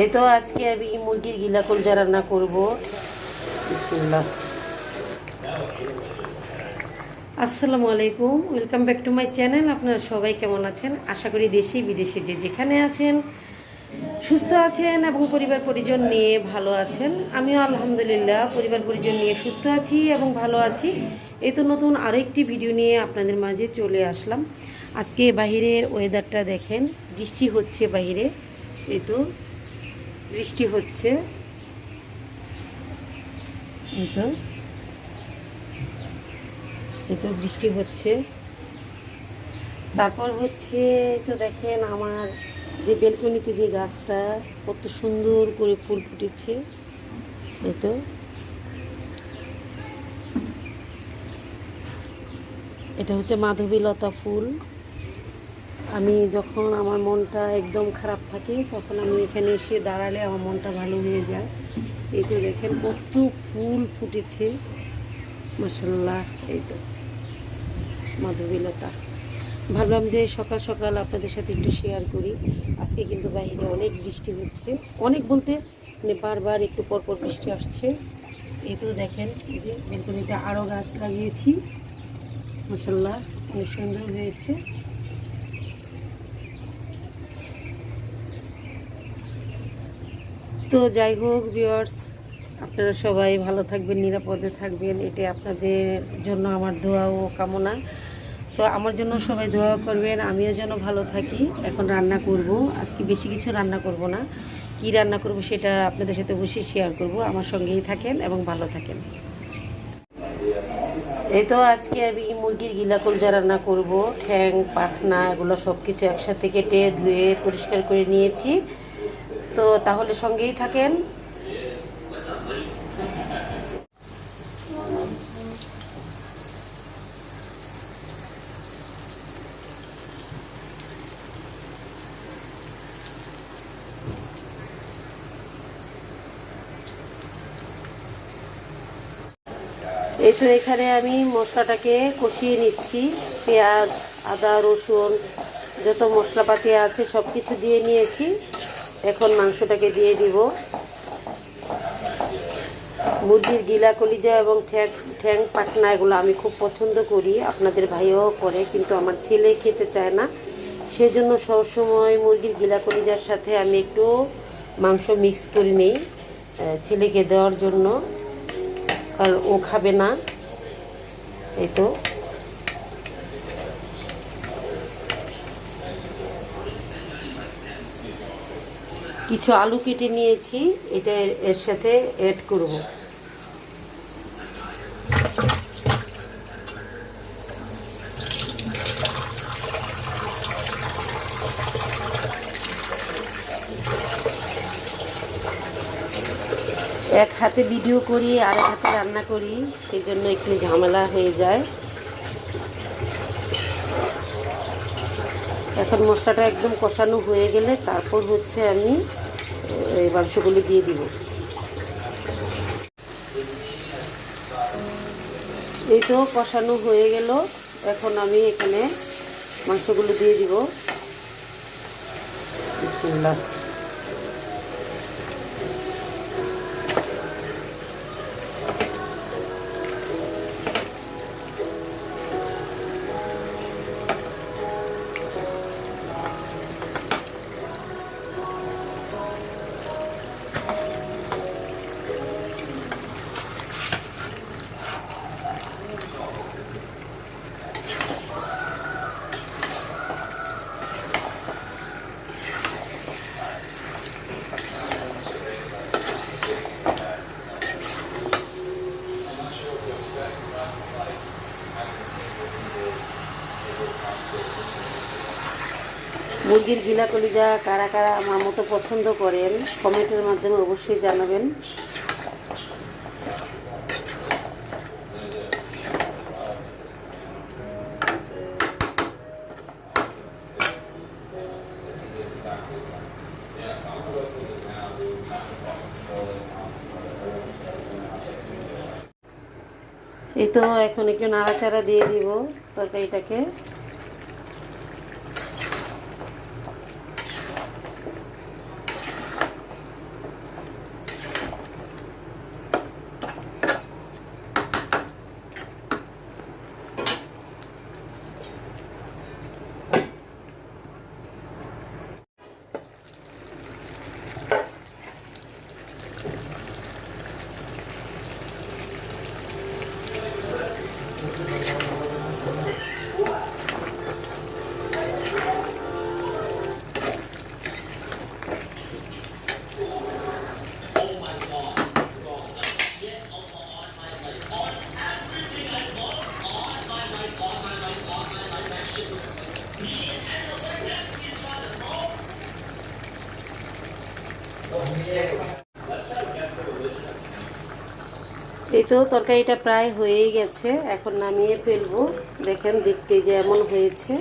এই তো আজকে আমি মুরগির গিলা কলজা রান্না করব। বিসমিল্লাহ। আসসালামু আলাইকুম, welcome back to my channel. আপনারা সবাই কেমন আছেন? আশা করি দেশে বিদেশে যে যেখানে আছেন সুস্থ আছেন এবং পরিবার পরিজন নিয়ে ভালো আছেন। আমিও আলহামদুলিল্লাহ পরিবার পরিজন নিয়ে সুস্থ আছি এবং ভালো আছি। এই তো নতুন আরও একটি ভিডিও নিয়ে আপনাদের মাঝে চলে আসলাম। আজকে বাহিরের ওয়েদারটা দেখেন, বৃষ্টি হচ্ছে বাহিরে। এই তো বৃষ্টি হচ্ছে, এই তো বৃষ্টি হচ্ছে। তারপর হচ্ছে তো দেখেন আমার যে বেলকনিতে যে গাছটা কত সুন্দর করে ফুল ফুটেছে। এই তো এটা হচ্ছে মাধবীলতা ফুল। আমি যখন আমার মনটা একদম খারাপ থাকে তখন আমি এখানে এসে দাঁড়ালে আমার মনটা ভালো হয়ে যায়। এই তো দেখেন কত ফুল ফুটেছে, মাশাআল্লাহ। এই তো মাধবীলতা। ভাবলাম যে সকাল সকাল আপনাদের সাথে একটু শেয়ার করি। আজকে কিন্তু বাইরে অনেক বৃষ্টি হচ্ছে, অনেক বলতে মানে বারবার একটু পরপর বৃষ্টি আসছে। এই তো দেখেন এই যে বেলকনিতে আরও গাছ লাগিয়েছি, মাশাআল্লাহ অনেক সুন্দর হয়েছে। তো যাই হোক ভিউয়ার্স, আপনারা সবাই ভালো থাকবেন, নিরাপদে থাকবেন, এটাই আপনাদের জন্য আমার দোয়া ও কামনা। তো আমার জন্য সবাই দোয়া করবেন, আমিও যেন ভালো থাকি। এখন রান্না করব, আজকে বেশি কিছু রান্না করব না। কি রান্না করব সেটা আপনাদের সাথে অবশ্যই শেয়ার করব। আমার সঙ্গেই থাকেন এবং ভালো থাকেন। এই তো আজকে আমি মুরগির গিলা কলজা রান্না করব। ঠ্যাং পাখনা এগুলো সব কিছু একসাথে কেটে ধুয়ে পরিষ্কার করে নিয়েছি। তো তাহলে সঙ্গেই থাকেন। এই তো এখানে আমি মশলাটাকে কষিয়ে নিচ্ছি। পেঁয়াজ, আদা, রসুন যত মশলাপাতি আছে সব কিছু দিয়ে নিয়েছি। এখন মাংসটাকে দিয়ে দিব। মুরগির গিলা কলিজা এবং ঠ্যাং পাখনা এগুলো আমি খুব পছন্দ করি, আপনাদের ভাইও করে, কিন্তু আমার ছেলে খেতে চায় না। সেজন্য সবসময় মুরগির গিলা কলিজার সাথে আমি একটু মাংস মিক্স করে নিই ছেলেকে দেওয়ার জন্য, কারণ ও খাবে না। এই তো কিছু আলু কেটে নিয়েছি, এটা এর সাথে অ্যাড করব। এক হাতে ভিডিও করি আর এক হাতে রান্না করি, সেই জন্য একটু ঝামেলা হয়ে যায়। এখন মশলাটা একদম কষানো হয়ে গেলে তারপর হচ্ছে আমি এই মাংসগুলি দিয়ে দিব। এই তো কষানো হয়ে গেল, এখন আমি এখানে মাংসগুলো দিয়ে দিব। বিসমিল্লাহ। মুরগির গিলা কলিজা কারা কারা আমার মতো পছন্দ করেন কমেন্টের মাধ্যমে অবশ্যই জানাবেন। এই তো এখন একটু নাড়াচাড়া দিয়ে দিব তরকারিটাকে। এই তো তরকারিটা প্রায় হয়েই গেছে, এখন নামিয়ে ফেলবো। দেখেন দেখতে যে এমন হয়েছে।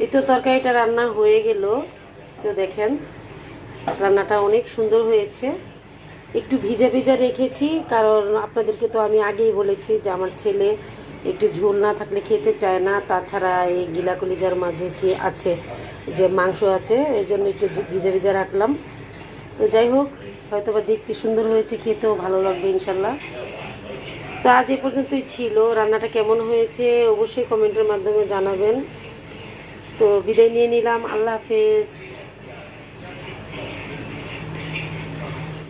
এই তো তরকারিটা রান্না হয়ে গেল। তো দেখেন রান্নাটা অনেক সুন্দর হয়েছে। একটু ভিজা ভিজা রেখেছি, কারণ আপনাদেরকে তো আমি আগেই বলেছি যে আমার ছেলে একটু ঝোল না থাকলে খেতে চায় না। তাছাড়া এই গিলা কলিজার মাঝে যে আছে, যে মাংস আছে, এই জন্য একটু ভিজা ভিজা রাখলাম। তো যাই হোক, হয়তো বা দেখতে সুন্দর হয়েছে, খেতেও ভালো লাগবে ইনশাল্লাহ। তো আজ এ পর্যন্তই ছিল। রান্নাটা কেমন হয়েছে অবশ্যই কমেন্টের মাধ্যমে জানাবেন। তো বিদায় নিয়ে নিলাম, আল্লাহ হাফেজ।